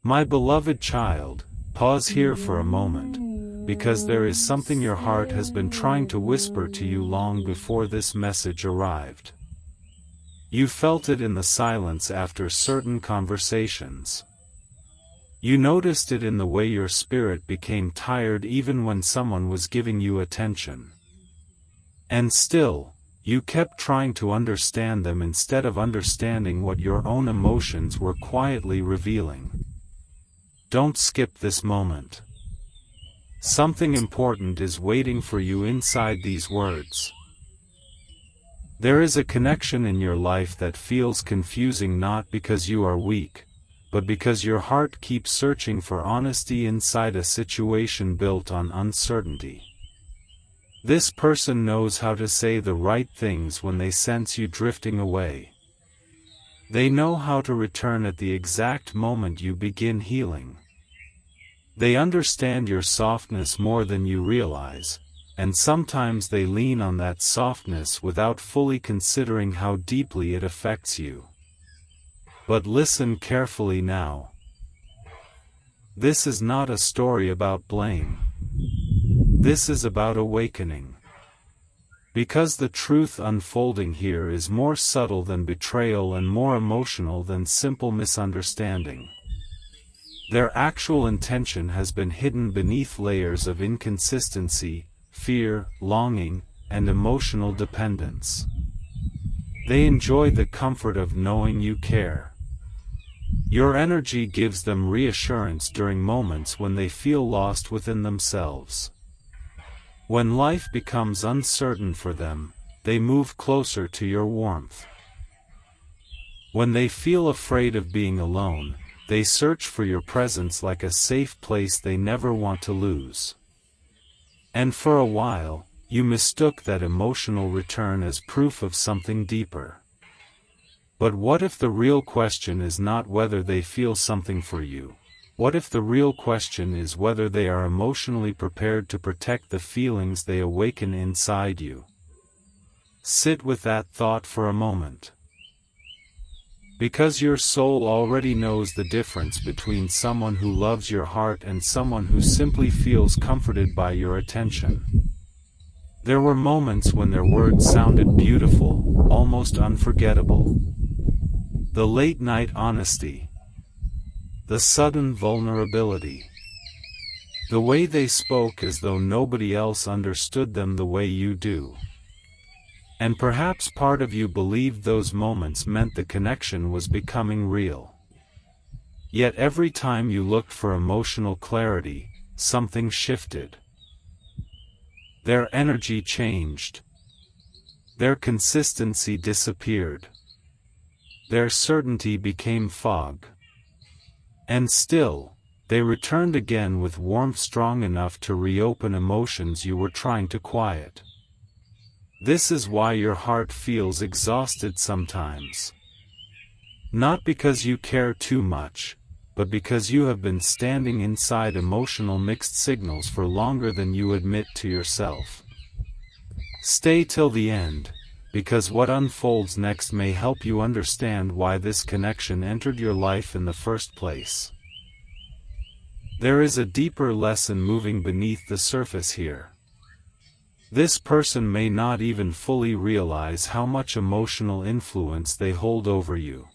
My beloved child, pause here for a moment, because there is something your heart has been trying to whisper to you long before this message arrived. You felt it in the silence after certain conversations. You noticed it in the way your spirit became tired even when someone was giving you attention. And still, you kept trying to understand them instead of understanding what your own emotions were quietly revealing. Don't skip this moment. Something important is waiting for you inside these words. There is a connection in your life that feels confusing not because you are weak, but because your heart keeps searching for honesty inside a situation built on uncertainty. This person knows how to say the right things when they sense you drifting away. They know how to return at the exact moment you begin healing. They understand your softness more than you realize, and sometimes they lean on that softness without fully considering how deeply it affects you. But listen carefully now. This is not a story about blame. This is about awakening. Because the truth unfolding here is more subtle than betrayal and more emotional than simple misunderstanding. Their actual intention has been hidden beneath layers of inconsistency, fear, longing, and emotional dependence. They enjoy the comfort of knowing you care. Your energy gives them reassurance during moments when they feel lost within themselves. When life becomes uncertain for them, they move closer to your warmth. When they feel afraid of being alone, they search for your presence like a safe place they never want to lose. And for a while, you mistook that emotional return as proof of something deeper. But what if the real question is not whether they feel something for you? What if the real question is whether they are emotionally prepared to protect the feelings they awaken inside you? Sit with that thought for a moment. Because your soul already knows the difference between someone who loves your heart and someone who simply feels comforted by your attention. There were moments when their words sounded beautiful, almost unforgettable. The late-night honesty. The sudden vulnerability. The way they spoke as though nobody else understood them the way you do. And perhaps part of you believed those moments meant the connection was becoming real. Yet every time you looked for emotional clarity, something shifted. Their energy changed. Their consistency disappeared. Their certainty became fog. And still, they returned again with warmth strong enough to reopen emotions you were trying to quiet. This is why your heart feels exhausted sometimes. Not because you care too much, but because you have been standing inside emotional mixed signals for longer than you admit to yourself. Stay till the end, because what unfolds next may help you understand why this connection entered your life in the first place. There is a deeper lesson moving beneath the surface here. This person may not even fully realize how much emotional influence they hold over you.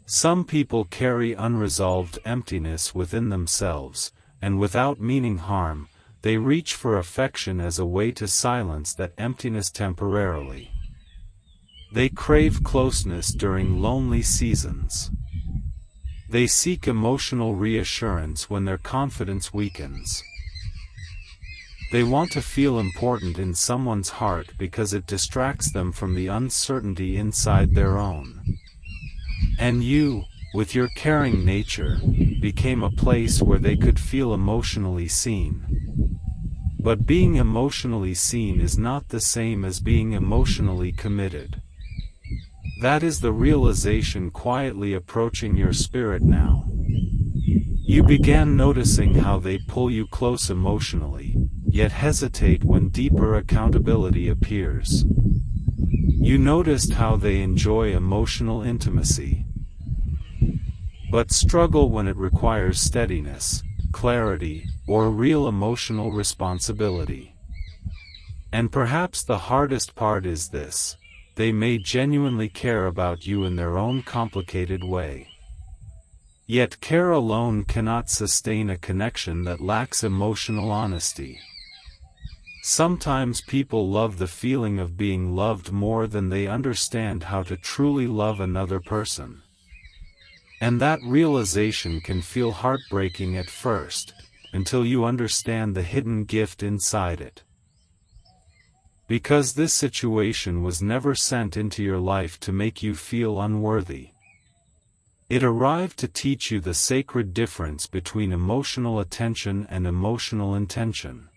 Some people carry unresolved emptiness within themselves, and without meaning harm, they reach for affection as a way to silence that emptiness temporarily. They crave closeness during lonely seasons. They seek emotional reassurance when their confidence weakens. They want to feel important in someone's heart because it distracts them from the uncertainty inside their own. And you, with your caring nature, became a place where they could feel emotionally seen. But being emotionally seen is not the same as being emotionally committed. That is the realization quietly approaching your spirit now. You began noticing how they pull you close emotionally, yet hesitate when deeper accountability appears. You noticed how they enjoy emotional intimacy. but struggle when it requires steadiness, clarity, or real emotional responsibility. And perhaps the hardest part is this: they may genuinely care about you in their own complicated way. Yet care alone cannot sustain a connection that lacks emotional honesty. Sometimes people love the feeling of being loved more than they understand how to truly love another person. And that realization can feel heartbreaking at first, until you understand the hidden gift inside it. Because this situation was never sent into your life to make you feel unworthy. It arrived to teach you the sacred difference between emotional attention and emotional intention.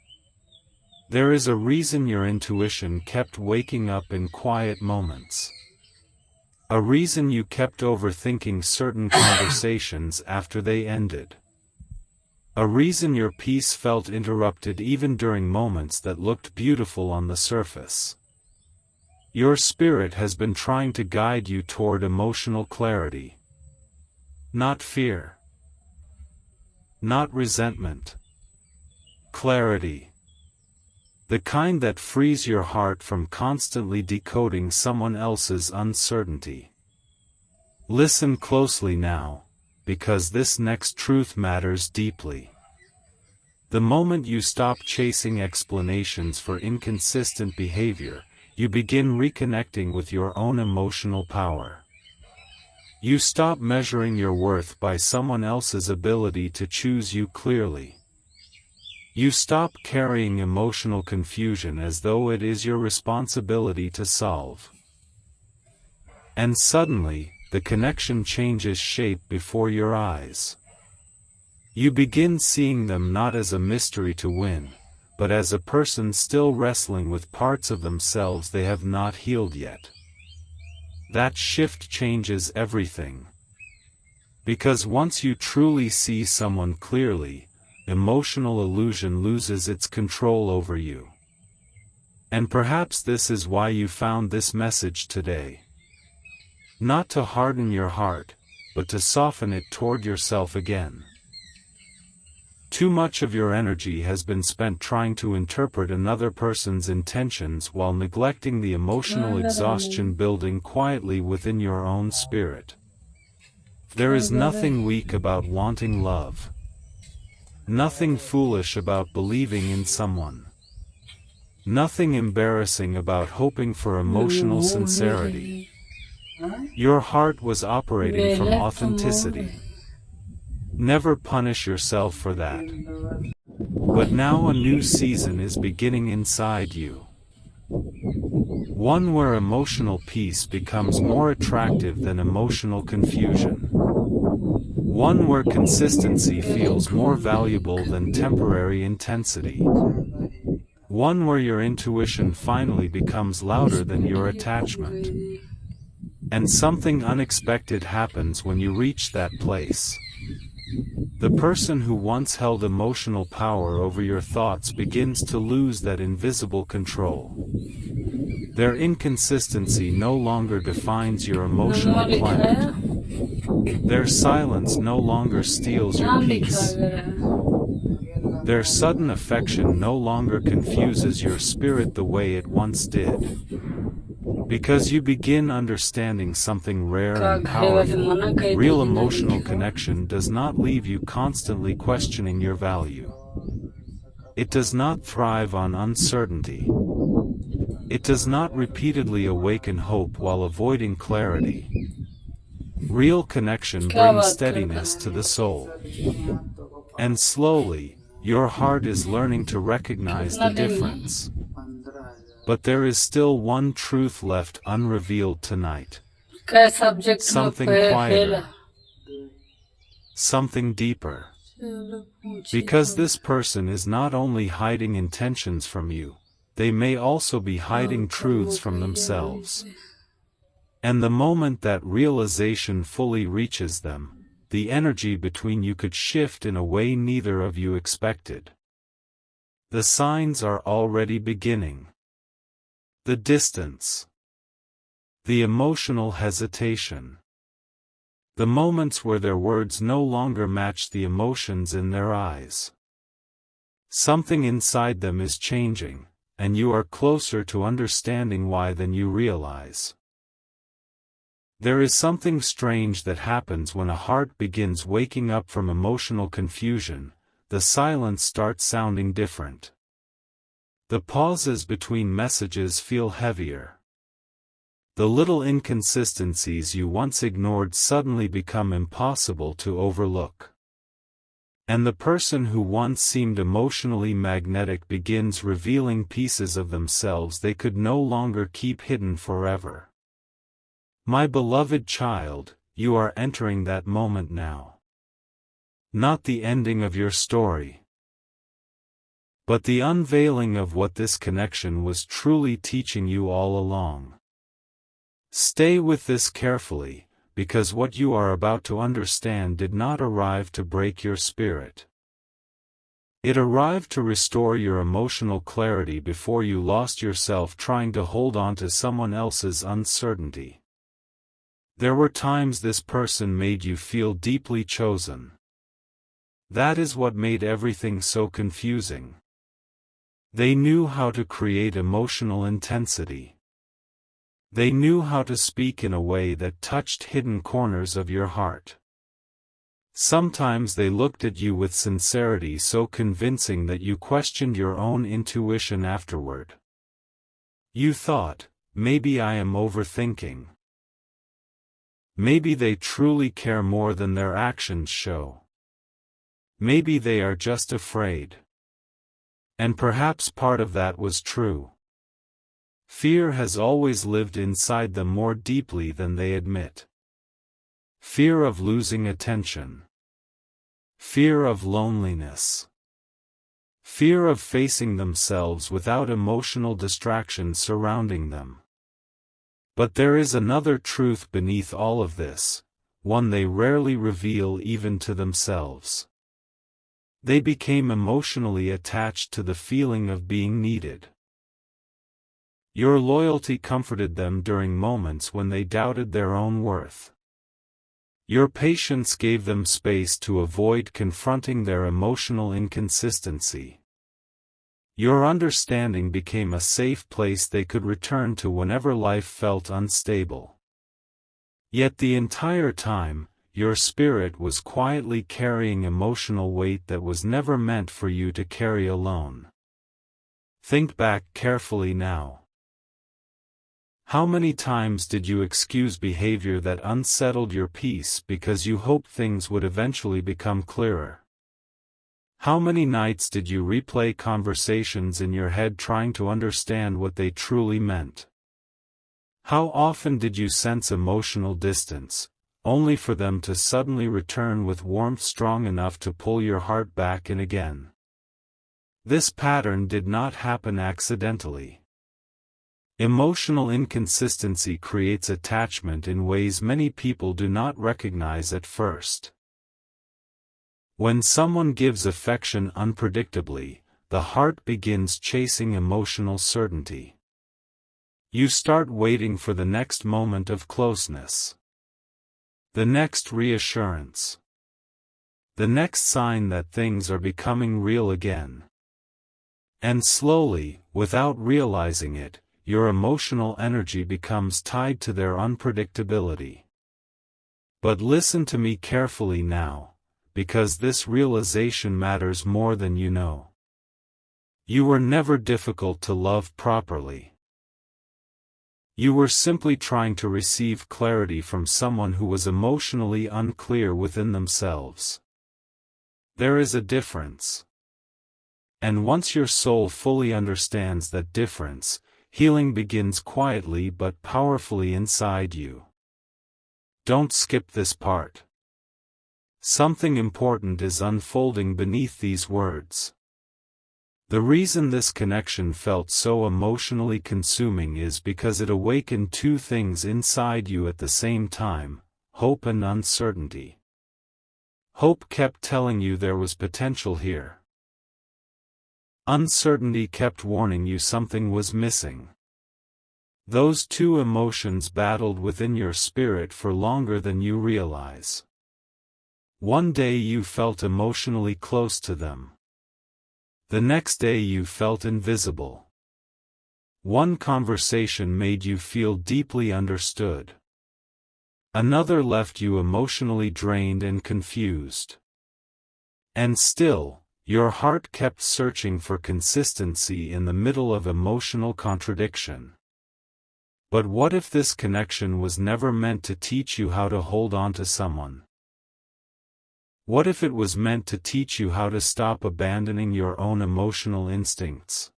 There is a reason your intuition kept waking up in quiet moments. A reason you kept overthinking certain conversations after they ended. A reason your peace felt interrupted even during moments that looked beautiful on the surface. Your spirit has been trying to guide you toward emotional clarity. Not fear. Not resentment. Clarity. The kind that frees your heart from constantly decoding someone else's uncertainty. Listen closely now, because this next truth matters deeply. The moment you stop chasing explanations for inconsistent behavior, you begin reconnecting with your own emotional power. You stop measuring your worth by someone else's ability to choose you clearly. You stop carrying emotional confusion as though it is your responsibility to solve. And suddenly, the connection changes shape before your eyes. You begin seeing them not as a mystery to win, but as a person still wrestling with parts of themselves they have not healed yet. That shift changes everything. Because once you truly see someone clearly, emotional illusion loses its control over you. And perhaps this is why you found this message today. Not to harden your heart, but to soften it toward yourself again. Too much of your energy has been spent trying to interpret another person's intentions while neglecting the emotional exhaustion building quietly within your own spirit. There is nothing weak about wanting love. Nothing foolish about believing in someone. Nothing embarrassing about hoping for emotional sincerity. Your heart was operating from authenticity. Never punish yourself for that. But now a new season is beginning inside you. One where emotional peace becomes more attractive than emotional confusion. One where consistency feels more valuable than temporary intensity. One where your intuition finally becomes louder than your attachment. And something unexpected happens when you reach that place. The person who once held emotional power over your thoughts begins to lose that invisible control. Their inconsistency no longer defines your emotional climate. Their silence no longer steals your peace. Their sudden affection no longer confuses your spirit the way it once did. Because you begin understanding something rare and powerful, real emotional connection does not leave you constantly questioning your value. It does not thrive on uncertainty. It does not repeatedly awaken hope while avoiding clarity. Real connection brings steadiness to the soul. And slowly, your heart is learning to recognize the difference. But there is still one truth left unrevealed tonight. Something quieter. Something deeper. Because this person is not only hiding intentions from you, they may also be hiding truths from themselves. And the moment that realization fully reaches them, the energy between you could shift in a way neither of you expected. The signs are already beginning. The distance. The emotional hesitation. The moments where their words no longer match the emotions in their eyes. Something inside them is changing, and you are closer to understanding why than you realize. There is something strange that happens when a heart begins waking up from emotional confusion. The silence starts sounding different. The pauses between messages feel heavier. The little inconsistencies you once ignored suddenly become impossible to overlook. And the person who once seemed emotionally magnetic begins revealing pieces of themselves they could no longer keep hidden forever. My beloved child, you are entering that moment now. Not the ending of your story, but the unveiling of what this connection was truly teaching you all along. Stay with this carefully, because what you are about to understand did not arrive to break your spirit. It arrived to restore your emotional clarity before you lost yourself trying to hold on to someone else's uncertainty. There were times this person made you feel deeply chosen. That is what made everything so confusing. They knew how to create emotional intensity. They knew how to speak in a way that touched hidden corners of your heart. Sometimes they looked at you with sincerity so convincing that you questioned your own intuition afterward. You thought, maybe I am overthinking. Maybe they truly care more than their actions show. Maybe they are just afraid. And perhaps part of that was true. Fear has always lived inside them more deeply than they admit. Fear of losing attention. Fear of loneliness. Fear of facing themselves without emotional distractions surrounding them. But there is another truth beneath all of this, one they rarely reveal even to themselves. They became emotionally attached to the feeling of being needed. Your loyalty comforted them during moments when they doubted their own worth. Your patience gave them space to avoid confronting their emotional inconsistency. Your understanding became a safe place they could return to whenever life felt unstable. Yet the entire time, your spirit was quietly carrying emotional weight that was never meant for you to carry alone. Think back carefully now. How many times did you excuse behavior that unsettled your peace because you hoped things would eventually become clearer? How many nights did you replay conversations in your head trying to understand what they truly meant? How often did you sense emotional distance, only for them to suddenly return with warmth strong enough to pull your heart back in again? This pattern did not happen accidentally. Emotional inconsistency creates attachment in ways many people do not recognize at first. When someone gives affection unpredictably, the heart begins chasing emotional certainty. You start waiting for the next moment of closeness. The next reassurance. The next sign that things are becoming real again. And slowly, without realizing it, your emotional energy becomes tied to their unpredictability. But listen to me carefully now, because this realization matters more than you know. You were never difficult to love properly. You were simply trying to receive clarity from someone who was emotionally unclear within themselves. There is a difference. And once your soul fully understands that difference, healing begins quietly but powerfully inside you. Don't skip this part. Something important is unfolding beneath these words. The reason this connection felt so emotionally consuming is because it awakened two things inside you at the same time: hope and uncertainty. Hope kept telling you there was potential here. Uncertainty kept warning you something was missing. Those two emotions battled within your spirit for longer than you realize. One day you felt emotionally close to them. The next day you felt invisible. One conversation made you feel deeply understood. Another left you emotionally drained and confused. And still, your heart kept searching for consistency in the middle of emotional contradiction. But what if this connection was never meant to teach you how to hold on to someone? What if it was meant to teach you how to stop abandoning your own emotional instincts?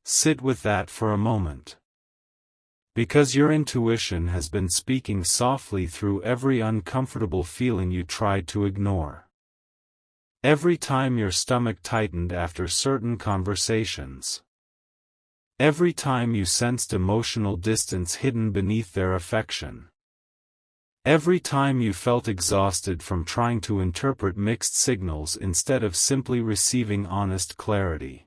Sit with that for a moment. Because your intuition has been speaking softly through every uncomfortable feeling you tried to ignore. Every time your stomach tightened after certain conversations. Every time you sensed emotional distance hidden beneath their affection. Every time you felt exhausted from trying to interpret mixed signals instead of simply receiving honest clarity.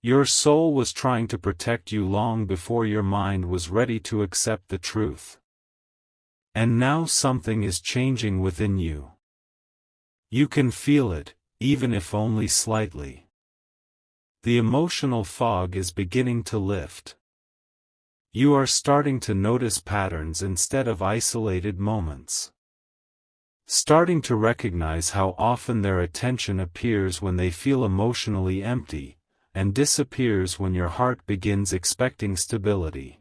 Your soul was trying to protect you long before your mind was ready to accept the truth. And now something is changing within you. You can feel it, even if only slightly. The emotional fog is beginning to lift. You are starting to notice patterns instead of isolated moments. Starting to recognize how often their attention appears when they feel emotionally empty, and disappears when your heart begins expecting stability.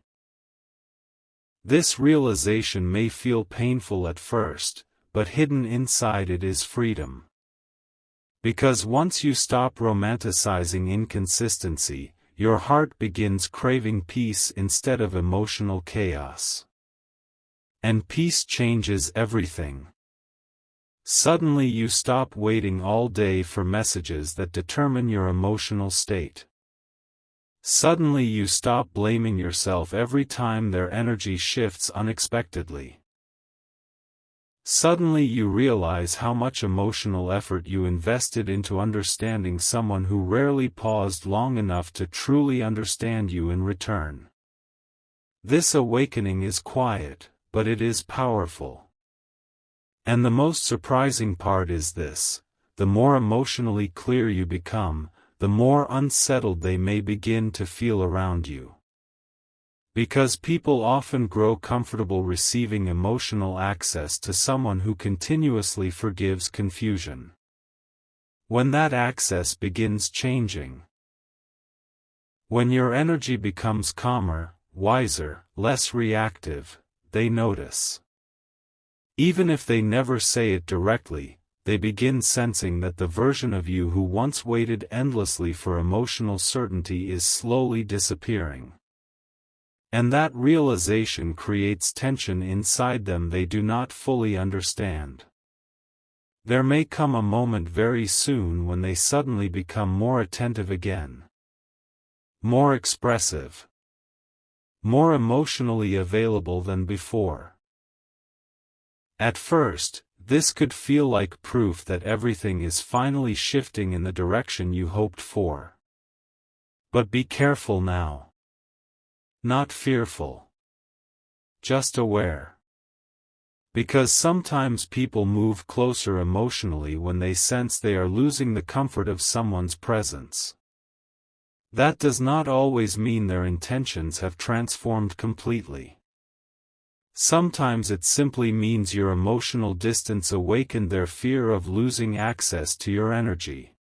This realization may feel painful at first, but hidden inside it is freedom. Because once you stop romanticizing inconsistency, your heart begins craving peace instead of emotional chaos. And peace changes everything. Suddenly you stop waiting all day for messages that determine your emotional state. Suddenly you stop blaming yourself every time their energy shifts unexpectedly. Suddenly you realize how much emotional effort you invested into understanding someone who rarely paused long enough to truly understand you in return. This awakening is quiet, but it is powerful. And the most surprising part is this: the more emotionally clear you become, the more unsettled they may begin to feel around you. Because people often grow comfortable receiving emotional access to someone who continuously forgives confusion. When that access begins changing, when your energy becomes calmer, wiser, less reactive, they notice. Even if they never say it directly, they begin sensing that the version of you who once waited endlessly for emotional certainty is slowly disappearing. And that realization creates tension inside them they do not fully understand. There may come a moment very soon when they suddenly become more attentive again. More expressive. More emotionally available than before. At first, this could feel like proof that everything is finally shifting in the direction you hoped for. But be careful now. Not fearful. Just aware. Because sometimes people move closer emotionally when they sense they are losing the comfort of someone's presence. That does not always mean their intentions have transformed completely. Sometimes it simply means your emotional distance awakened their fear of losing access to your energy.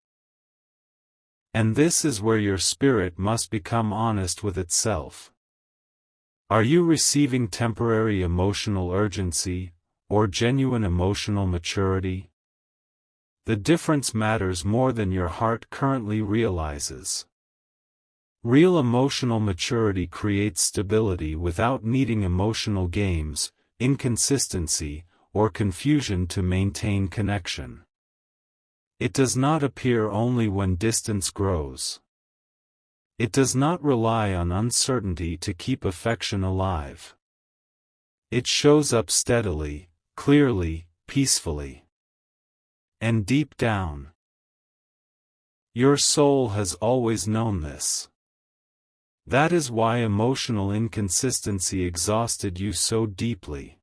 And this is where your spirit must become honest with itself. Are you receiving temporary emotional urgency, or genuine emotional maturity? The difference matters more than your heart currently realizes. Real emotional maturity creates stability without needing emotional games, inconsistency, or confusion to maintain connection. It does not appear only when distance grows. It does not rely on uncertainty to keep affection alive. It shows up steadily, clearly, peacefully. And deep down, your soul has always known this. That is why emotional inconsistency exhausted you so deeply.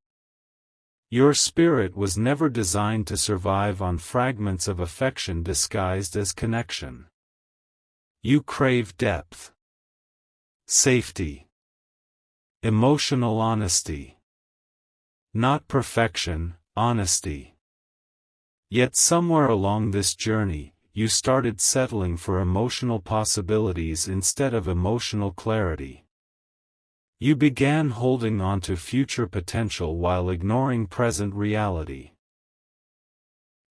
Your spirit was never designed to survive on fragments of affection disguised as connection. You crave depth, safety, emotional honesty. Not perfection, honesty. Yet somewhere along this journey, you started settling for emotional possibilities instead of emotional clarity. You began holding on to future potential while ignoring present reality.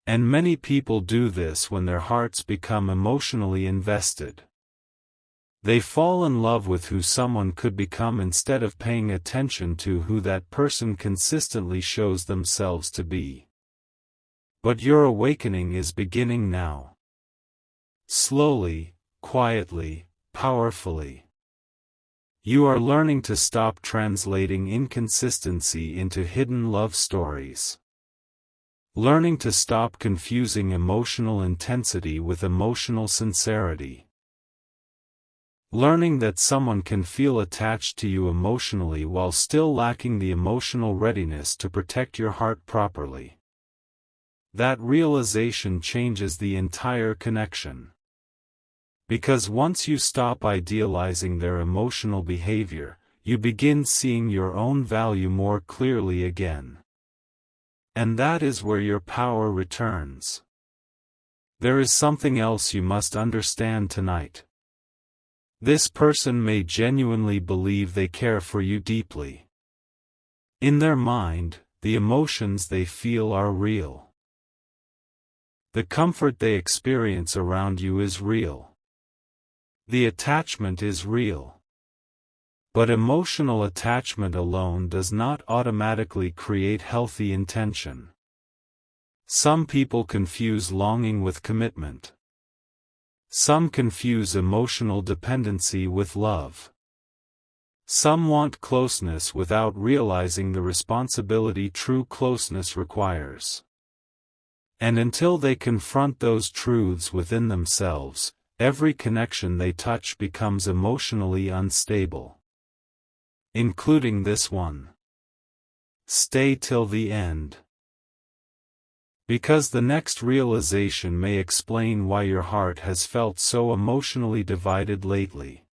And many people do this when their hearts become emotionally invested. They fall in love with who someone could become instead of paying attention to who that person consistently shows themselves to be. But your awakening is beginning now. Slowly, quietly, powerfully. You are learning to stop translating inconsistency into hidden love stories. Learning to stop confusing emotional intensity with emotional sincerity. Learning that someone can feel attached to you emotionally while still lacking the emotional readiness to protect your heart properly. That realization changes the entire connection. Because once you stop idealizing their emotional behavior, you begin seeing your own value more clearly again. And that is where your power returns. There is something else you must understand tonight. This person may genuinely believe they care for you deeply. In their mind, the emotions they feel are real. The comfort they experience around you is real. The attachment is real. But emotional attachment alone does not automatically create healthy intention. Some people confuse longing with commitment. Some confuse emotional dependency with love. Some want closeness without realizing the responsibility true closeness requires. And until they confront those truths within themselves, every connection they touch becomes emotionally unstable. Including this one. Stay till the end. Because the next realization may explain why your heart has felt so emotionally divided lately.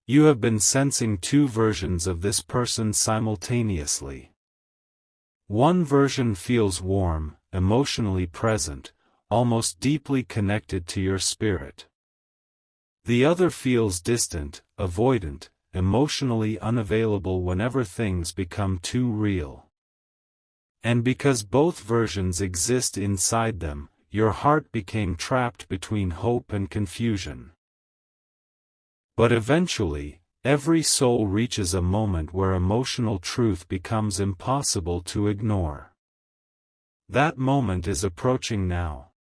You have been sensing two versions of this person simultaneously. One version feels warm, emotionally present, almost deeply connected to your spirit. The other feels distant, avoidant, emotionally unavailable whenever things become too real. And because both versions exist inside them, your heart became trapped between hope and confusion. But eventually, every soul reaches a moment where emotional truth becomes impossible to ignore. That moment is approaching now.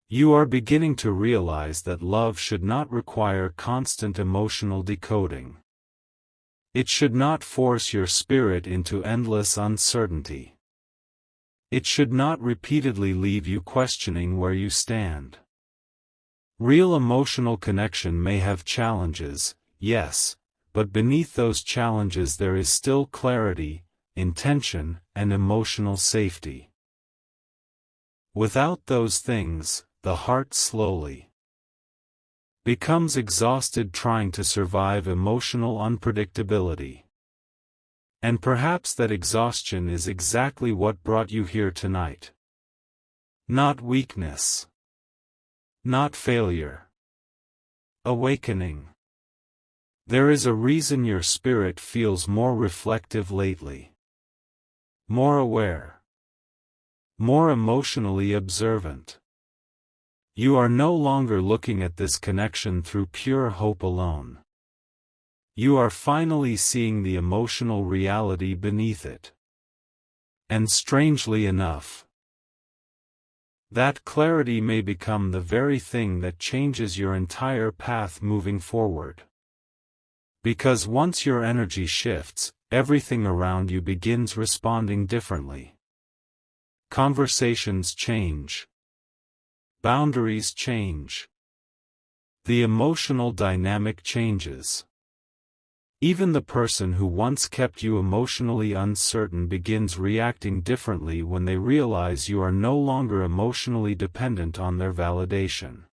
You are beginning to realize that love should not require constant emotional decoding. It should not force your spirit into endless uncertainty. It should not repeatedly leave you questioning where you stand. Real emotional connection may have challenges, yes, but beneath those challenges there is still clarity, intention, and emotional safety. Without those things, the heart slowly becomes exhausted trying to survive emotional unpredictability. And perhaps that exhaustion is exactly what brought you here tonight. Not weakness. Not failure. Awakening. There is a reason your spirit feels more reflective lately. More aware. More emotionally observant. You are no longer looking at this connection through pure hope alone. You are finally seeing the emotional reality beneath it. And strangely enough, that clarity may become the very thing that changes your entire path moving forward. Because once your energy shifts, everything around you begins responding differently. Conversations change. Boundaries change. The emotional dynamic changes. Even the person who once kept you emotionally uncertain begins reacting differently when they realize you are no longer emotionally dependent on their validation.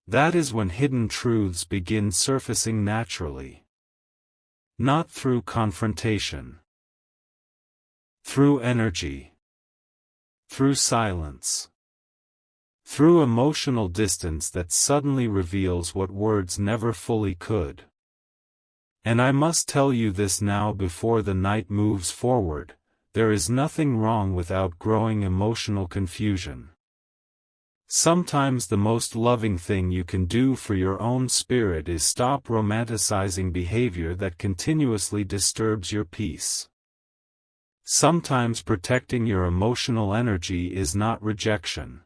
That is when hidden truths begin surfacing naturally. Not through confrontation. Through energy. Through silence. Through emotional distance that suddenly reveals what words never fully could. And I must tell you this now before the night moves forward, there is nothing wrong with outgrowing emotional confusion. Sometimes the most loving thing you can do for your own spirit is stop romanticizing behavior that continuously disturbs your peace. Sometimes protecting your emotional energy is not rejection.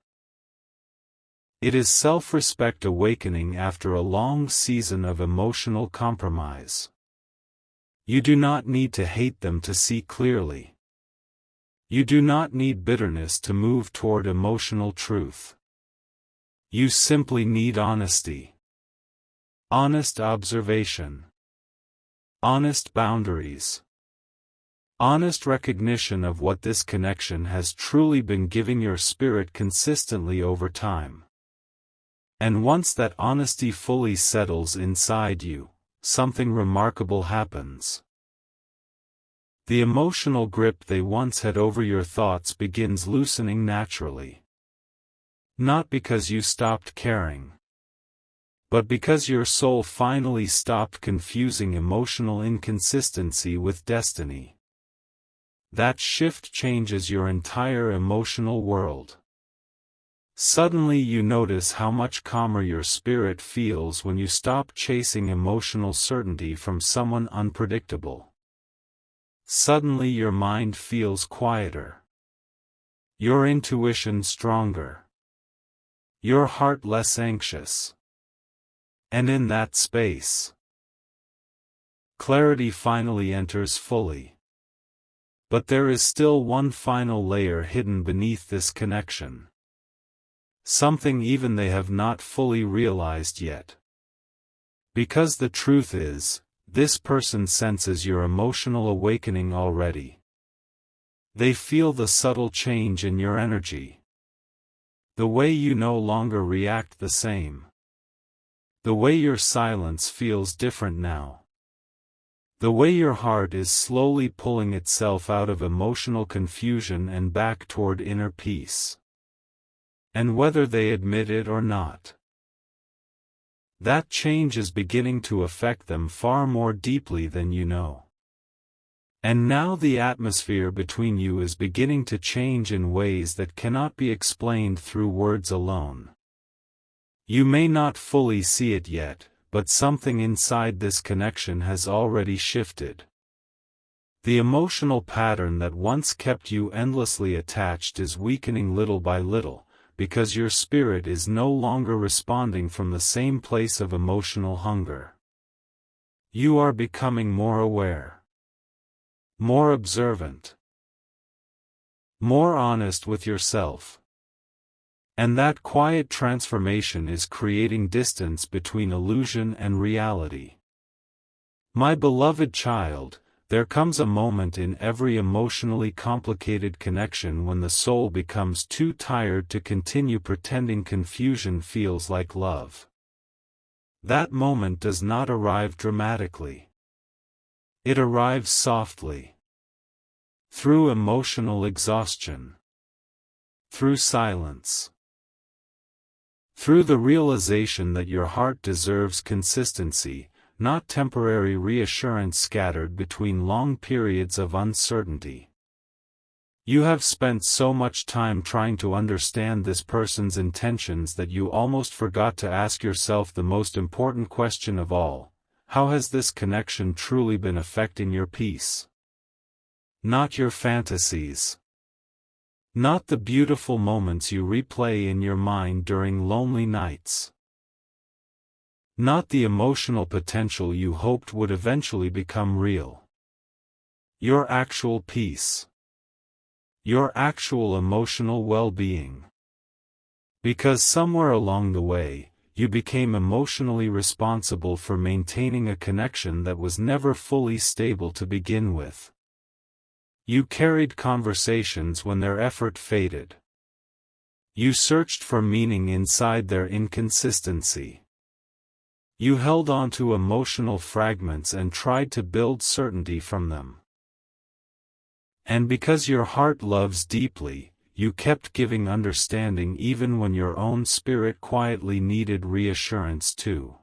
It is self-respect awakening after a long season of emotional compromise. You do not need to hate them to see clearly. You do not need bitterness to move toward emotional truth. You simply need honesty. Honest observation. Honest boundaries. Honest recognition of what this connection has truly been giving your spirit consistently over time. And once that honesty fully settles inside you, something remarkable happens. The emotional grip they once had over your thoughts begins loosening naturally. Not because you stopped caring, but because your soul finally stopped confusing emotional inconsistency with destiny. That shift changes your entire emotional world. Suddenly you notice how much calmer your spirit feels when you stop chasing emotional certainty from someone unpredictable. Suddenly your mind feels quieter. Your intuition stronger. Your heart less anxious. And in that space, clarity finally enters fully. But there is still one final layer hidden beneath this connection. Something even they have not fully realized yet. Because the truth is, this person senses your emotional awakening already. They feel the subtle change in your energy. The way you no longer react the same. The way your silence feels different now. The way your heart is slowly pulling itself out of emotional confusion and back toward inner peace. And whether they admit it or not, that change is beginning to affect them far more deeply than you know. And now the atmosphere between you is beginning to change in ways that cannot be explained through words alone. You may not fully see it yet, but something inside this connection has already shifted. The emotional pattern that once kept you endlessly attached is weakening little by little, because your spirit is no longer responding from the same place of emotional hunger. You are becoming more aware, more observant, more honest with yourself. And that quiet transformation is creating distance between illusion and reality. My beloved child, there comes a moment in every emotionally complicated connection when the soul becomes too tired to continue pretending confusion feels like love. That moment does not arrive dramatically. It arrives softly. Through emotional exhaustion. Through silence. Through the realization that your heart deserves consistency, not temporary reassurance scattered between long periods of uncertainty. You have spent so much time trying to understand this person's intentions that you almost forgot to ask yourself the most important question of all: how has this connection truly been affecting your peace? Not your fantasies. Not the beautiful moments you replay in your mind during lonely nights. Not the emotional potential you hoped would eventually become real. Your actual peace. Your actual emotional well-being. Because somewhere along the way, you became emotionally responsible for maintaining a connection that was never fully stable to begin with. You carried conversations when their effort faded. You searched for meaning inside their inconsistency. You held on to emotional fragments and tried to build certainty from them. And because your heart loves deeply, you kept giving understanding even when your own spirit quietly needed reassurance too.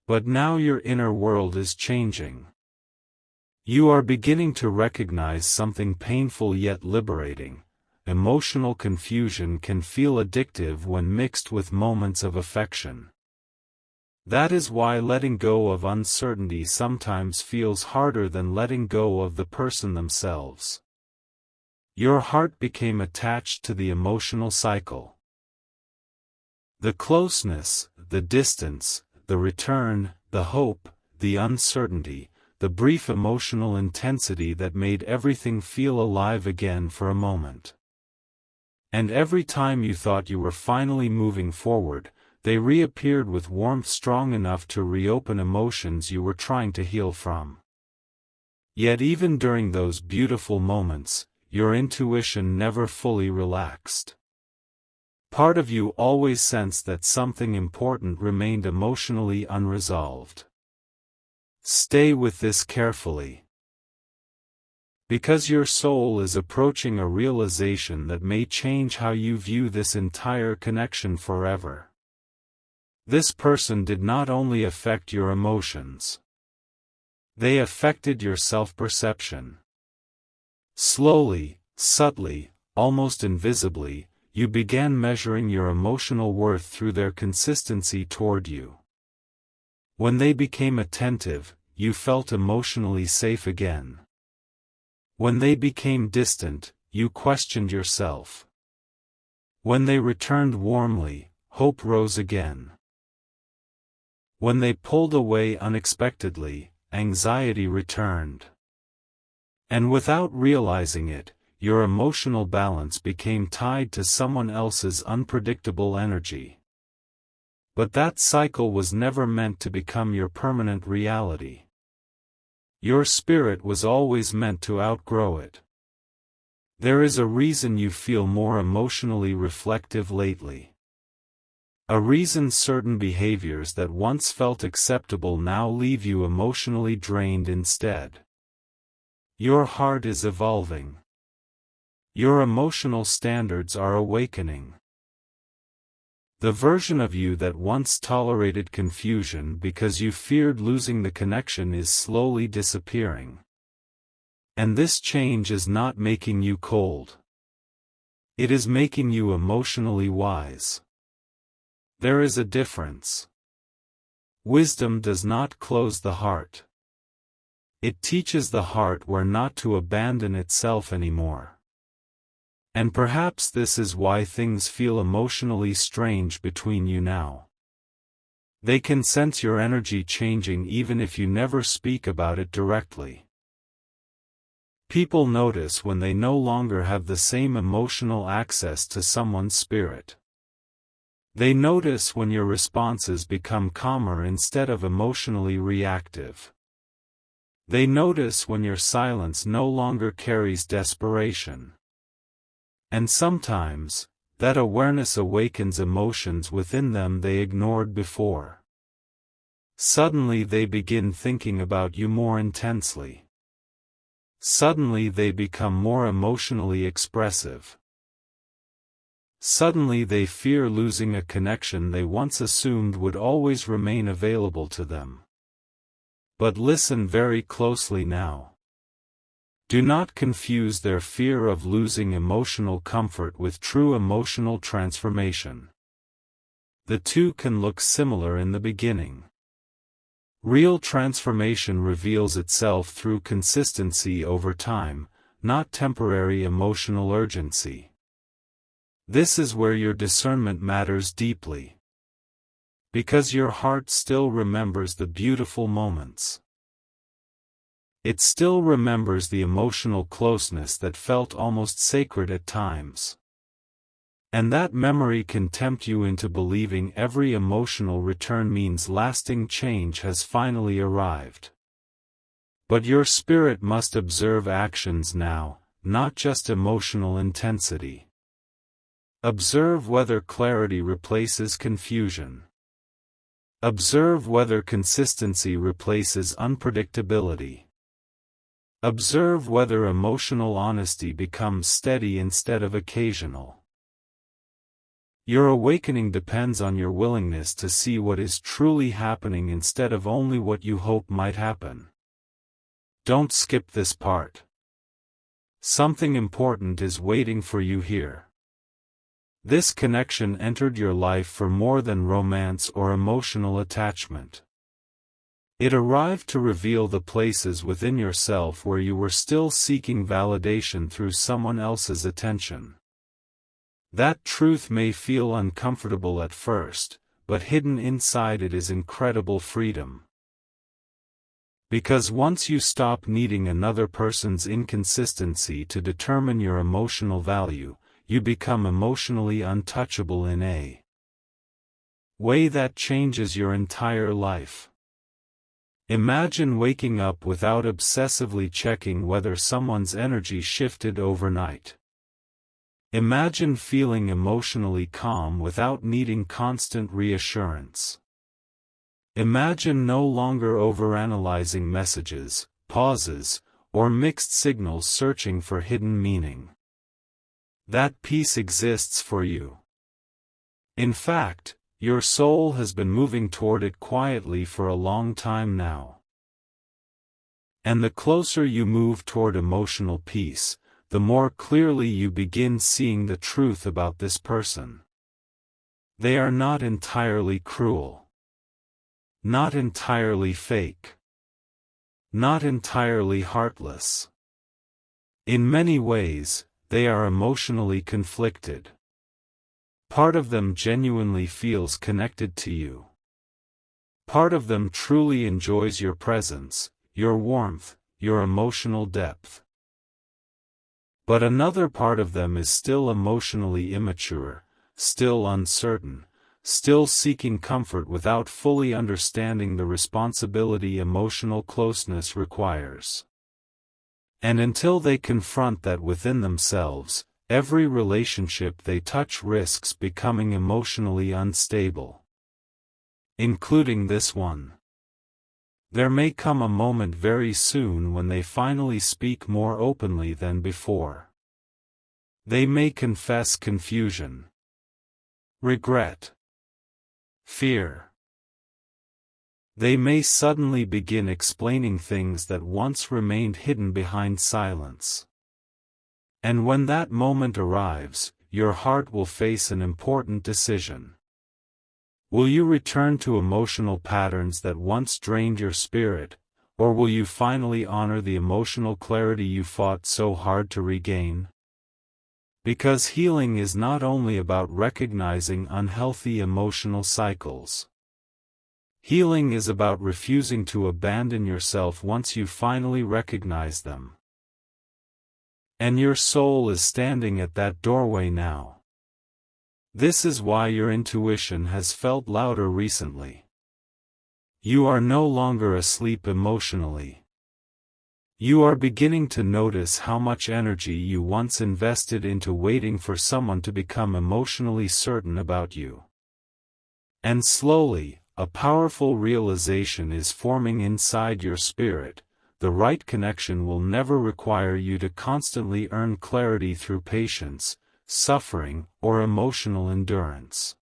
But now your inner world is changing. You are beginning to recognize something painful yet liberating. Emotional confusion can feel addictive when mixed with moments of affection. That is why letting go of uncertainty sometimes feels harder than letting go of the person themselves. Your heart became attached to the emotional cycle. The closeness, the distance, the return, the hope, the uncertainty, the brief emotional intensity that made everything feel alive again for a moment. And every time you thought you were finally moving forward, they reappeared with warmth strong enough to reopen emotions you were trying to heal from. Yet even during those beautiful moments, your intuition never fully relaxed. Part of you always sensed that something important remained emotionally unresolved. Stay with this carefully. Because your soul is approaching a realization that may change how you view this entire connection forever. This person did not only affect your emotions. They affected your self-perception. Slowly, subtly, almost invisibly, you began measuring your emotional worth through their consistency toward you. When they became attentive, you felt emotionally safe again. When they became distant, you questioned yourself. When they returned warmly, hope rose again. When they pulled away unexpectedly, anxiety returned. And without realizing it, your emotional balance became tied to someone else's unpredictable energy. But that cycle was never meant to become your permanent reality. Your spirit was always meant to outgrow it. There is a reason you feel more emotionally reflective lately. A reason certain behaviors that once felt acceptable now leave you emotionally drained instead. Your heart is evolving. Your emotional standards are awakening. The version of you that once tolerated confusion because you feared losing the connection is slowly disappearing. And this change is not making you cold. It is making you emotionally wise. There is a difference. Wisdom does not close the heart. It teaches the heart where not to abandon itself anymore. And perhaps this is why things feel emotionally strange between you now. They can sense your energy changing even if you never speak about it directly. People notice when they no longer have the same emotional access to someone's spirit. They notice when your responses become calmer instead of emotionally reactive. They notice when your silence no longer carries desperation. And sometimes, that awareness awakens emotions within them they ignored before. Suddenly they begin thinking about you more intensely. Suddenly they become more emotionally expressive. Suddenly they fear losing a connection they once assumed would always remain available to them. But listen very closely now. Do not confuse their fear of losing emotional comfort with true emotional transformation. The two can look similar in the beginning. Real transformation reveals itself through consistency over time, not temporary emotional urgency. This is where your discernment matters deeply. Because your heart still remembers the beautiful moments. It still remembers the emotional closeness that felt almost sacred at times. And that memory can tempt you into believing every emotional return means lasting change has finally arrived. But your spirit must observe actions now, not just emotional intensity. Observe whether clarity replaces confusion. Observe whether consistency replaces unpredictability. Observe whether emotional honesty becomes steady instead of occasional. Your awakening depends on your willingness to see what is truly happening instead of only what you hope might happen. Don't skip this part. Something important is waiting for you here. This connection entered your life for more than romance or emotional attachment. It arrived to reveal the places within yourself where you were still seeking validation through someone else's attention. That truth may feel uncomfortable at first, but hidden inside it is incredible freedom. Because once you stop needing another person's inconsistency to determine your emotional value, you become emotionally untouchable in a way that changes your entire life. Imagine waking up without obsessively checking whether someone's energy shifted overnight. Imagine feeling emotionally calm without needing constant reassurance. Imagine no longer overanalyzing messages, pauses, or mixed signals searching for hidden meaning. That peace exists for you. In fact, your soul has been moving toward it quietly for a long time now. And the closer you move toward emotional peace, the more clearly you begin seeing the truth about this person. They are not entirely cruel. Not entirely fake. Not entirely heartless. In many ways, they are emotionally conflicted. Part of them genuinely feels connected to you. Part of them truly enjoys your presence, your warmth, your emotional depth. But another part of them is still emotionally immature, still uncertain, still seeking comfort without fully understanding the responsibility emotional closeness requires. And until they confront that within themselves, every relationship they touch risks becoming emotionally unstable. Including this one. There may come a moment very soon when they finally speak more openly than before. They may confess confusion, regret, fear. They may suddenly begin explaining things that once remained hidden behind silence. And when that moment arrives, your heart will face an important decision. Will you return to emotional patterns that once drained your spirit, or will you finally honor the emotional clarity you fought so hard to regain? Because healing is not only about recognizing unhealthy emotional cycles. Healing is about refusing to abandon yourself once you finally recognize them. And your soul is standing at that doorway now. This is why your intuition has felt louder recently. You are no longer asleep emotionally. You are beginning to notice how much energy you once invested into waiting for someone to become emotionally certain about you. And slowly, a powerful realization is forming inside your spirit. The right connection will never require you to constantly earn clarity through patience, suffering, or emotional endurance.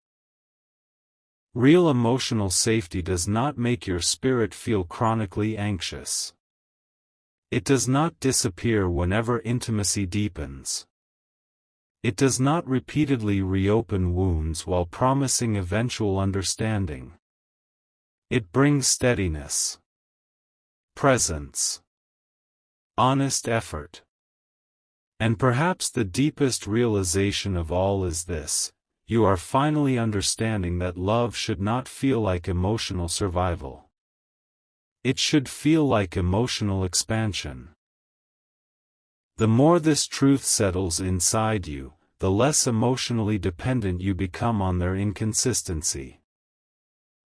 Real emotional safety does not make your spirit feel chronically anxious. It does not disappear whenever intimacy deepens. It does not repeatedly reopen wounds while promising eventual understanding. It brings steadiness, presence, honest effort. And perhaps the deepest realization of all is this: you are finally understanding that love should not feel like emotional survival. It should feel like emotional expansion. The more this truth settles inside you, the less emotionally dependent you become on their inconsistency.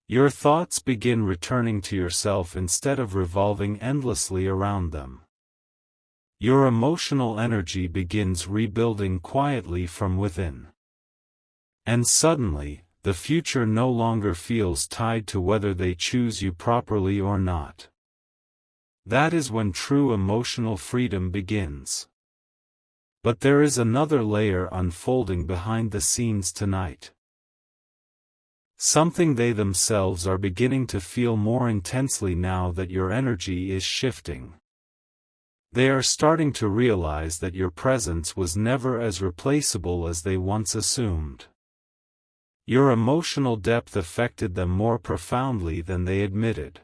Your thoughts begin returning to yourself instead of revolving endlessly around them. Your emotional energy begins rebuilding quietly from within. And suddenly, the future no longer feels tied to whether they choose you properly or not. That is when true emotional freedom begins. But there is another layer unfolding behind the scenes tonight. Something they themselves are beginning to feel more intensely now that your energy is shifting. They are starting to realize that your presence was never as replaceable as they once assumed. Your emotional depth affected them more profoundly than they admitted.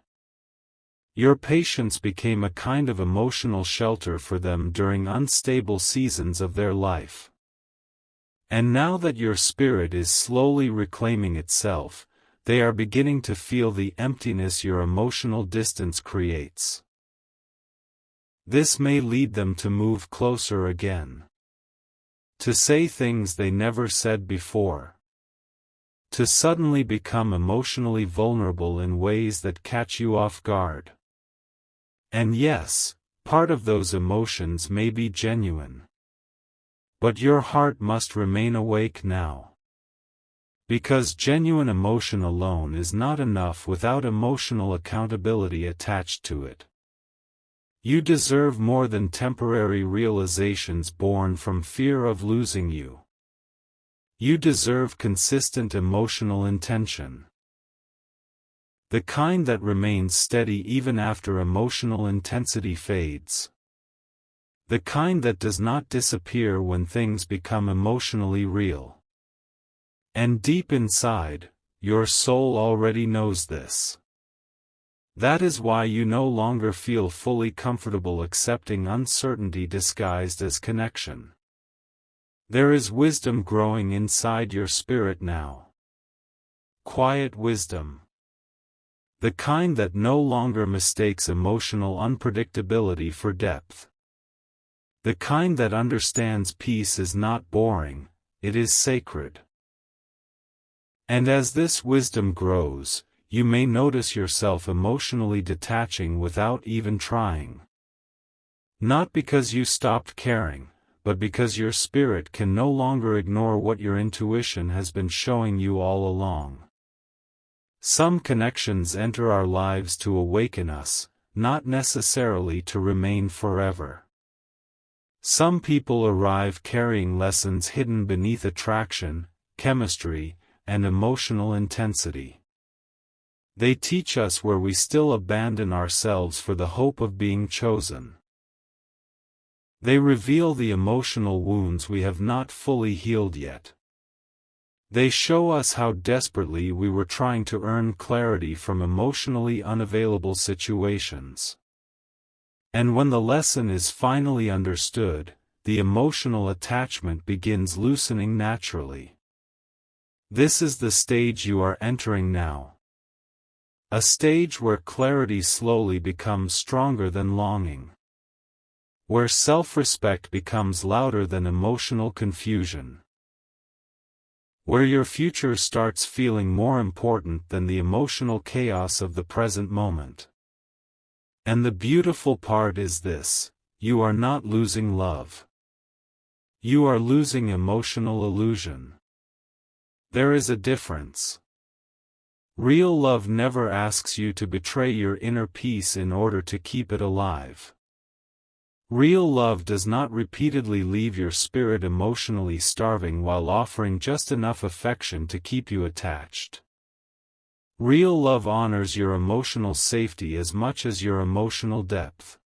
Your patience became a kind of emotional shelter for them during unstable seasons of their life. And now that your spirit is slowly reclaiming itself, they are beginning to feel the emptiness your emotional distance creates. This may lead them to move closer again. To say things they never said before. To suddenly become emotionally vulnerable in ways that catch you off guard. And yes, part of those emotions may be genuine. But your heart must remain awake now. Because genuine emotion alone is not enough without emotional accountability attached to it. You deserve more than temporary realizations born from fear of losing you. You deserve consistent emotional intention. The kind that remains steady even after emotional intensity fades. The kind that does not disappear when things become emotionally real. And deep inside, your soul already knows this. That is why you no longer feel fully comfortable accepting uncertainty disguised as connection. There is wisdom growing inside your spirit now. Quiet wisdom. The kind that no longer mistakes emotional unpredictability for depth. The kind that understands peace is not boring, it is sacred. And as this wisdom grows, you may notice yourself emotionally detaching without even trying. Not because you stopped caring, but because your spirit can no longer ignore what your intuition has been showing you all along. Some connections enter our lives to awaken us, not necessarily to remain forever. Some people arrive carrying lessons hidden beneath attraction, chemistry, and emotional intensity. They teach us where we still abandon ourselves for the hope of being chosen. They reveal the emotional wounds we have not fully healed yet. They show us how desperately we were trying to earn clarity from emotionally unavailable situations. And when the lesson is finally understood, the emotional attachment begins loosening naturally. This is the stage you are entering now. A stage where clarity slowly becomes stronger than longing. Where self-respect becomes louder than emotional confusion. Where your future starts feeling more important than the emotional chaos of the present moment. And the beautiful part is this: you are not losing love. You are losing emotional illusion. There is a difference. Real love never asks you to betray your inner peace in order to keep it alive. Real love does not repeatedly leave your spirit emotionally starving while offering just enough affection to keep you attached. Real love honors your emotional safety as much as your emotional depth.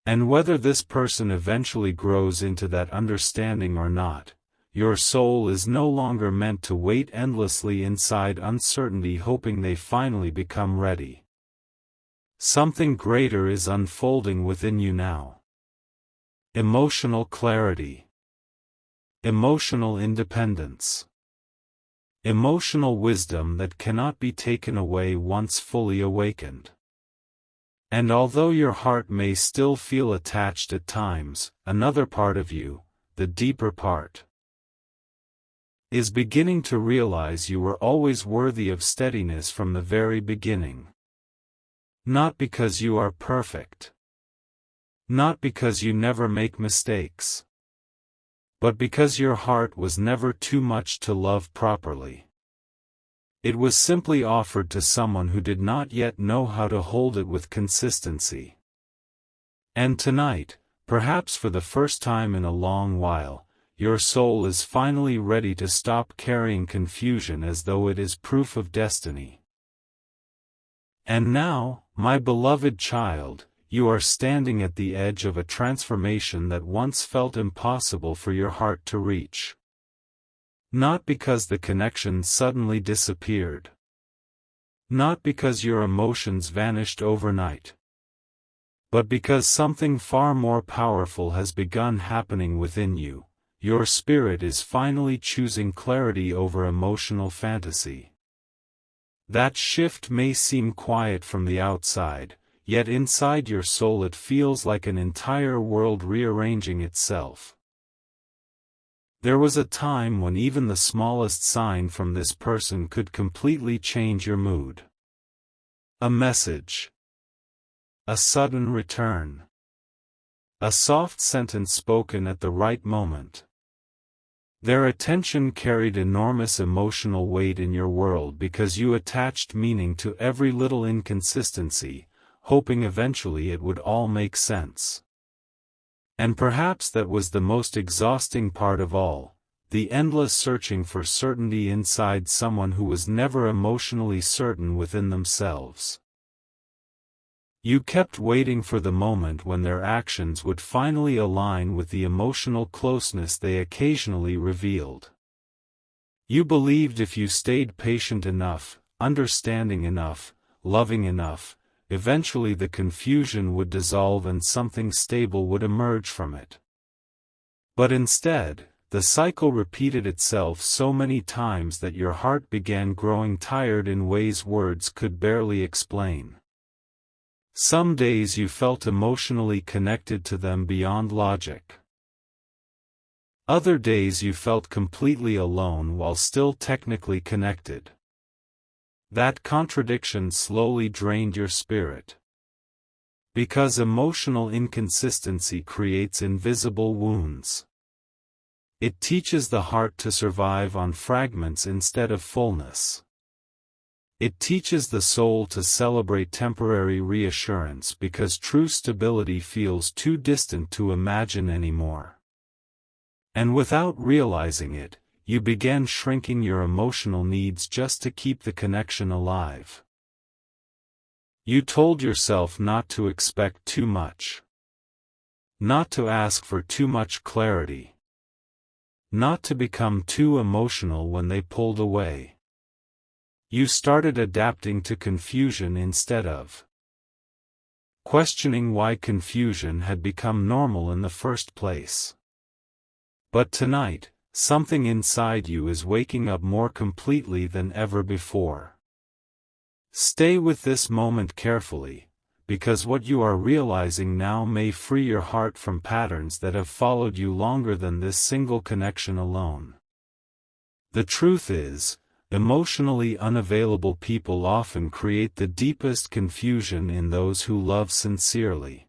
And whether this person eventually grows into that understanding or not, your soul is no longer meant to wait endlessly inside uncertainty hoping they finally become ready. Something greater is unfolding within you now. Emotional clarity. Emotional independence. Emotional wisdom that cannot be taken away once fully awakened. And although your heart may still feel attached at times, another part of you, the deeper part, is beginning to realize you were always worthy of steadiness from the very beginning. Not because you are perfect. Not because you never make mistakes. But because your heart was never too much to love properly. It was simply offered to someone who did not yet know how to hold it with consistency. And tonight, perhaps for the first time in a long while, your soul is finally ready to stop carrying confusion as though it is proof of destiny. And now, my beloved child, you are standing at the edge of a transformation that once felt impossible for your heart to reach. Not because the connection suddenly disappeared. Not because your emotions vanished overnight. But because something far more powerful has begun happening within you. Your spirit is finally choosing clarity over emotional fantasy. That shift may seem quiet from the outside, yet inside your soul it feels like an entire world rearranging itself. There was a time when even the smallest sign from this person could completely change your mood. A message. A sudden return. A soft sentence spoken at the right moment. Their attention carried enormous emotional weight in your world because you attached meaning to every little inconsistency, hoping eventually it would all make sense. And perhaps that was the most exhausting part of all, the endless searching for certainty inside someone who was never emotionally certain within themselves. You kept waiting for the moment when their actions would finally align with the emotional closeness they occasionally revealed. You believed if you stayed patient enough, understanding enough, loving enough, eventually the confusion would dissolve and something stable would emerge from it. But instead, the cycle repeated itself so many times that your heart began growing tired in ways words could barely explain. Some days you felt emotionally connected to them beyond logic. Other days you felt completely alone while still technically connected. That contradiction slowly drained your spirit. Because emotional inconsistency creates invisible wounds. It teaches the heart to survive on fragments instead of fullness. It teaches the soul to celebrate temporary reassurance because true stability feels too distant to imagine anymore. And without realizing it, you began shrinking your emotional needs just to keep the connection alive. You told yourself not to expect too much. Not to ask for too much clarity. Not to become too emotional when they pulled away. You started adapting to confusion instead of questioning why confusion had become normal in the first place. But tonight, something inside you is waking up more completely than ever before. Stay with this moment carefully, because what you are realizing now may free your heart from patterns that have followed you longer than this single connection alone. The truth is, emotionally unavailable people often create the deepest confusion in those who love sincerely.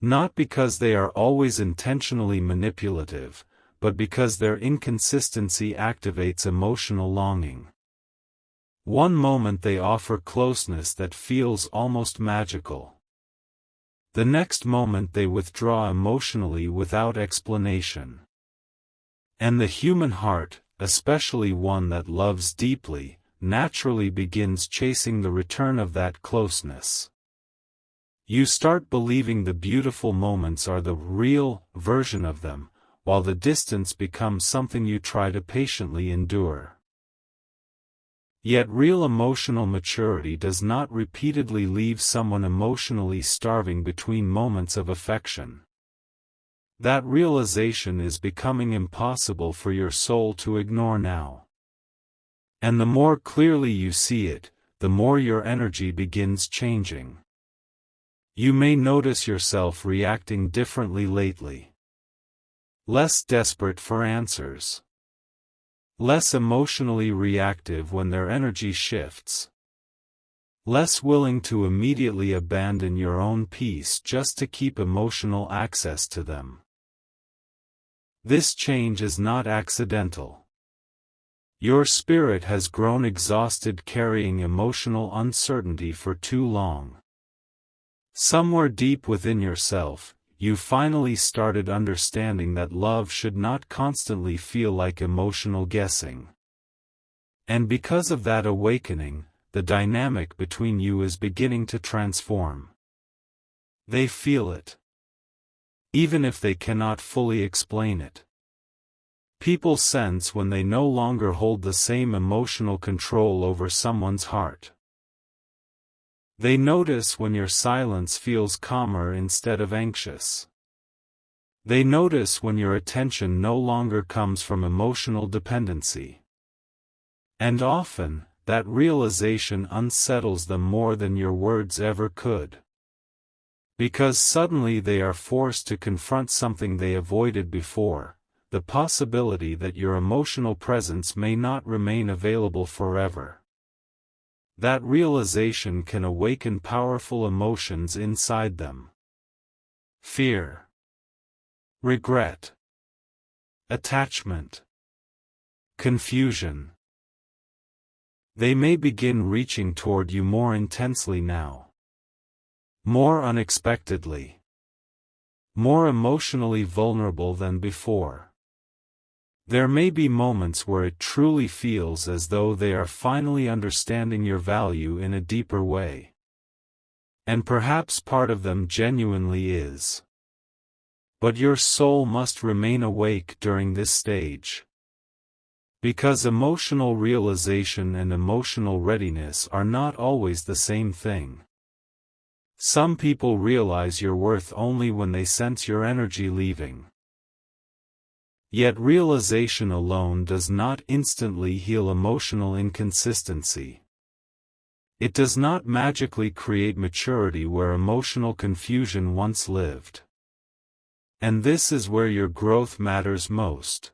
Not because they are always intentionally manipulative, but because their inconsistency activates emotional longing. One moment they offer closeness that feels almost magical. The next moment they withdraw emotionally without explanation. And the human heart, especially one that loves deeply, naturally begins chasing the return of that closeness. You start believing the beautiful moments are the real version of them, while the distance becomes something you try to patiently endure. Yet real emotional maturity does not repeatedly leave someone emotionally starving between moments of affection. That realization is becoming impossible for your soul to ignore now. And the more clearly you see it, the more your energy begins changing. You may notice yourself reacting differently lately. less desperate for answers, less emotionally reactive when their energy shifts, less willing to immediately abandon your own peace just to keep emotional access to them. This change is not accidental. Your spirit has grown exhausted carrying emotional uncertainty for too long. Somewhere deep within yourself, you finally started understanding that love should not constantly feel like emotional guessing. And because of that awakening, the dynamic between you is beginning to transform. They feel it, even if they cannot fully explain it. People sense when they no longer hold the same emotional control over someone's heart. They notice when your silence feels calmer instead of anxious. They notice when your attention no longer comes from emotional dependency. And often, that realization unsettles them more than your words ever could. Because suddenly they are forced to confront something they avoided before, the possibility that your emotional presence may not remain available forever. That realization can awaken powerful emotions inside them. Fear, regret, attachment, confusion. They may begin reaching toward you more intensely now. More unexpectedly. More emotionally vulnerable than before. There may be moments where it truly feels as though they are finally understanding your value in a deeper way. And perhaps part of them genuinely is. But your soul must remain awake during this stage. Because emotional realization and emotional readiness are not always the same thing. Some people realize your worth only when they sense your energy leaving. Yet realization alone does not instantly heal emotional inconsistency. It does not magically create maturity where emotional confusion once lived. And this is where your growth matters most.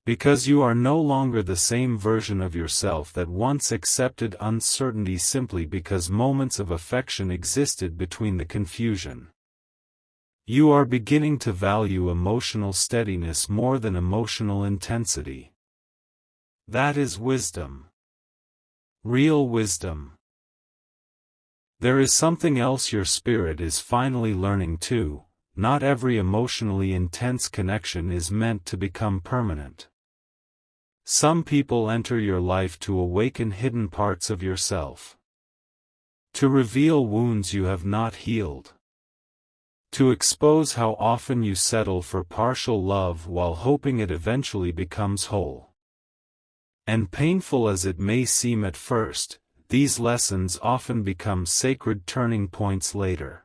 Because you are no longer the same version of yourself that once accepted uncertainty simply because moments of affection existed between the confusion. You are beginning to value emotional steadiness more than emotional intensity. That is wisdom. Real wisdom. There is something else your spirit is finally learning too. Not every emotionally intense connection is meant to become permanent. Some people enter your life to awaken hidden parts of yourself. To reveal wounds you have not healed. To expose how often you settle for partial love while hoping it eventually becomes whole. And painful as it may seem at first, these lessons often become sacred turning points later.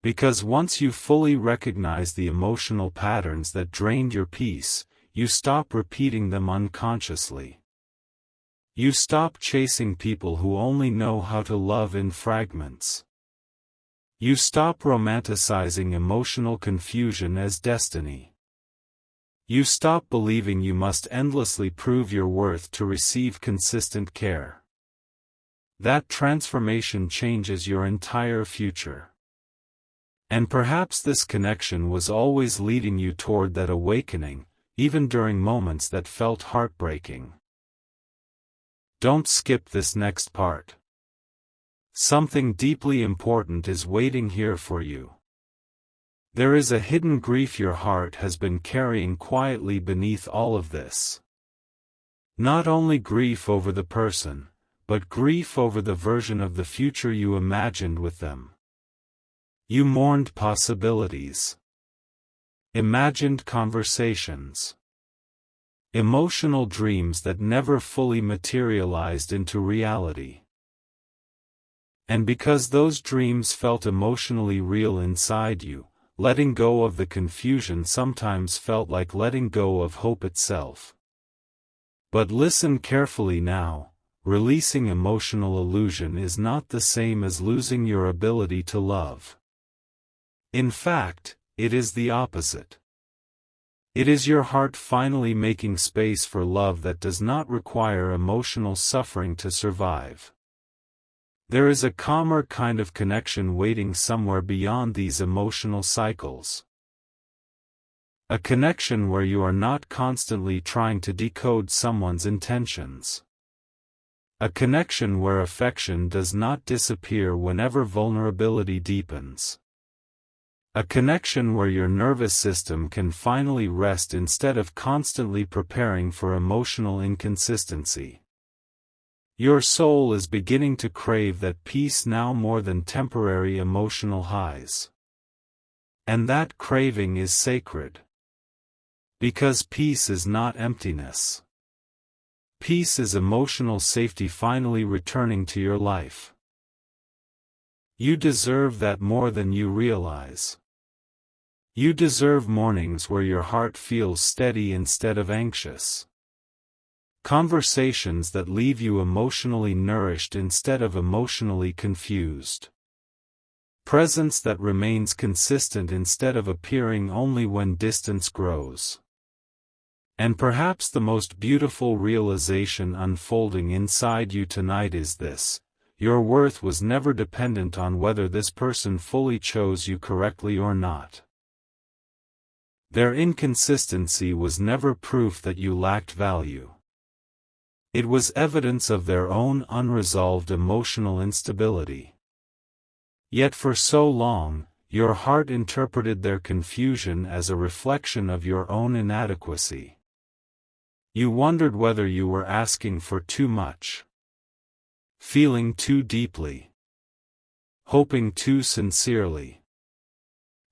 Because once you fully recognize the emotional patterns that drained your peace, you stop repeating them unconsciously. You stop chasing people who only know how to love in fragments. You stop romanticizing emotional confusion as destiny. You stop believing you must endlessly prove your worth to receive consistent care. That transformation changes your entire future. And perhaps this connection was always leading you toward that awakening, even during moments that felt heartbreaking. Don't skip this next part. Something deeply important is waiting here for you. There is a hidden grief your heart has been carrying quietly beneath all of this. Not only grief over the person, but grief over the version of the future you imagined with them. You mourned possibilities. Imagined conversations. Emotional dreams that never fully materialized into reality. And because those dreams felt emotionally real inside you, letting go of the confusion sometimes felt like letting go of hope itself. But listen carefully now, releasing emotional illusion is not the same as losing your ability to love. In fact, it is the opposite. It is your heart finally making space for love that does not require emotional suffering to survive. There is a calmer kind of connection waiting somewhere beyond these emotional cycles. A connection where you are not constantly trying to decode someone's intentions. A connection where affection does not disappear whenever vulnerability deepens. A connection where your nervous system can finally rest instead of constantly preparing for emotional inconsistency. Your soul is beginning to crave that peace now more than temporary emotional highs. And that craving is sacred. Because peace is not emptiness. Peace is emotional safety finally returning to your life. You deserve that more than you realize. You deserve mornings where your heart feels steady instead of anxious. Conversations that leave you emotionally nourished instead of emotionally confused. Presence that remains consistent instead of appearing only when distance grows. And perhaps the most beautiful realization unfolding inside you tonight is this: your worth was never dependent on whether this person fully chose you correctly or not. Their inconsistency was never proof that you lacked value. It was evidence of their own unresolved emotional instability. Yet for so long, your heart interpreted their confusion as a reflection of your own inadequacy. You wondered whether you were asking for too much, feeling too deeply, hoping too sincerely.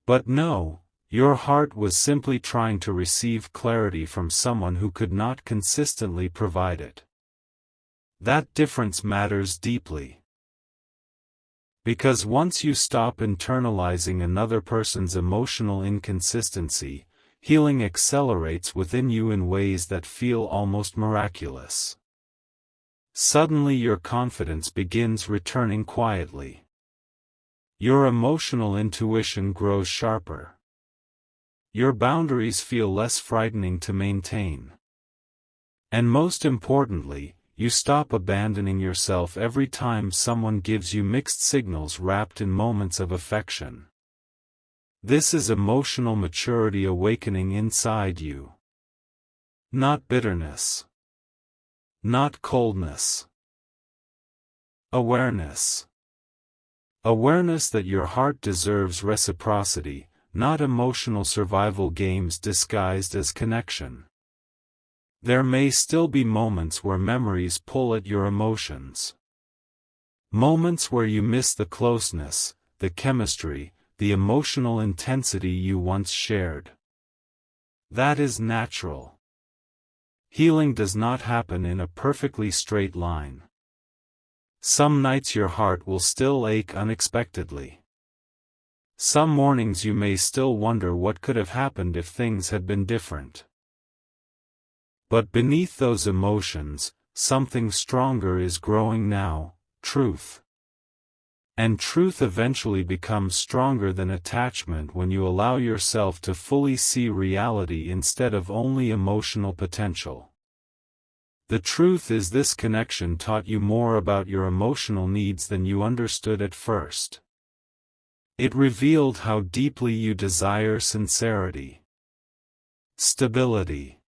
But no, your heart was simply trying to receive clarity from someone who could not consistently provide it. That difference matters deeply. Because once you stop internalizing another person's emotional inconsistency, healing accelerates within you in ways that feel almost miraculous. Suddenly your confidence begins returning quietly. Your emotional intuition grows sharper. Your boundaries feel less frightening to maintain. And most importantly, you stop abandoning yourself every time someone gives you mixed signals wrapped in moments of affection. This is emotional maturity awakening inside you. Not bitterness. Not coldness. Awareness. Awareness that your heart deserves reciprocity, not emotional survival games disguised as connection. There may still be moments where memories pull at your emotions. Moments where you miss the closeness, the chemistry, the emotional intensity you once shared. That is natural. Healing does not happen in a perfectly straight line. Some nights your heart will still ache unexpectedly. Some mornings you may still wonder what could have happened if things had been different. But beneath those emotions, something stronger is growing now: truth. And truth eventually becomes stronger than attachment when you allow yourself to fully see reality instead of only emotional potential. The truth is, this connection taught you more about your emotional needs than you understood at first. It revealed how deeply you desire sincerity, stability,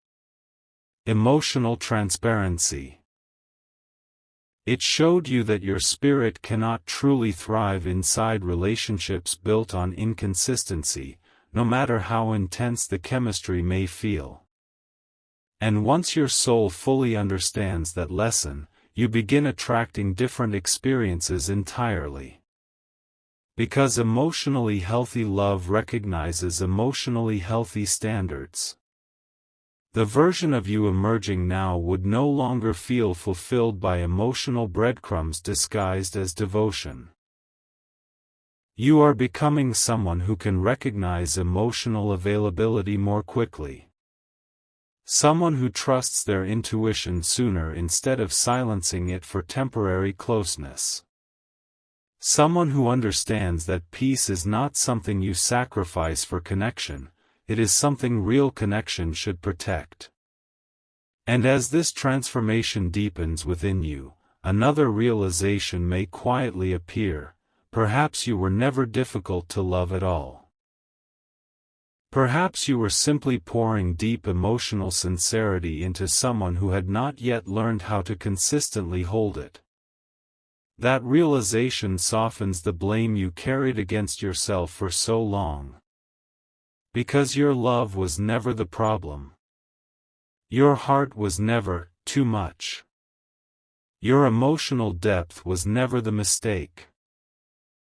emotional transparency. It showed you that your spirit cannot truly thrive inside relationships built on inconsistency, no matter how intense the chemistry may feel. And once your soul fully understands that lesson, you begin attracting different experiences entirely. Because emotionally healthy love recognizes emotionally healthy standards. The version of you emerging now would no longer feel fulfilled by emotional breadcrumbs disguised as devotion. You are becoming someone who can recognize emotional availability more quickly. Someone who trusts their intuition sooner instead of silencing it for temporary closeness. Someone who understands that peace is not something you sacrifice for connection, it is something real connection should protect. And as this transformation deepens within you, another realization may quietly appear: perhaps you were never difficult to love at all. Perhaps you were simply pouring deep emotional sincerity into someone who had not yet learned how to consistently hold it. That realization softens the blame you carried against yourself for so long. Because your love was never the problem. Your heart was never too much. Your emotional depth was never the mistake.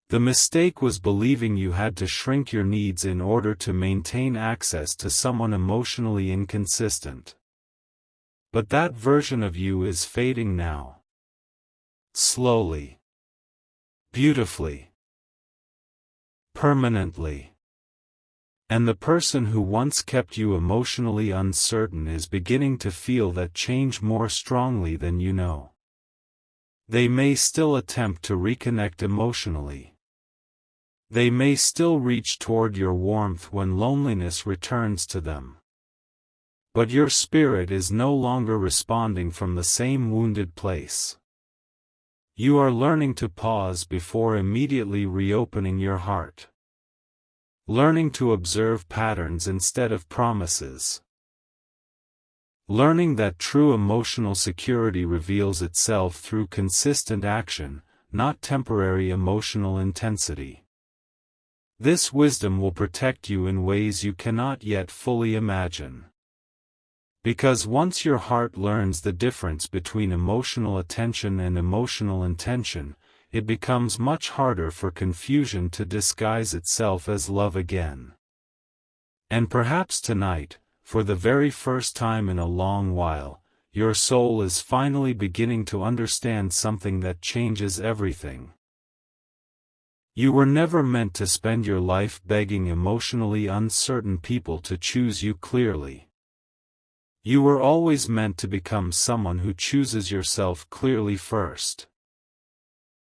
The mistake was believing you had to shrink your needs in order to maintain access to someone emotionally inconsistent. But that version of you is fading now. Slowly. Beautifully. Permanently. And the person who once kept you emotionally uncertain is beginning to feel that change more strongly than you know. They may still attempt to reconnect emotionally. They may still reach toward your warmth when loneliness returns to them. But your spirit is no longer responding from the same wounded place. You are learning to pause before immediately reopening your heart. Learning to observe patterns instead of promises. Learning that true emotional security reveals itself through consistent action, not temporary emotional intensity. This wisdom will protect you in ways you cannot yet fully imagine. Because once your heart learns the difference between emotional attention and emotional intention, it becomes much harder for confusion to disguise itself as love again. And perhaps tonight, for the very first time in a long while, your soul is finally beginning to understand something that changes everything. You were never meant to spend your life begging emotionally uncertain people to choose you clearly. You were always meant to become someone who chooses yourself clearly first.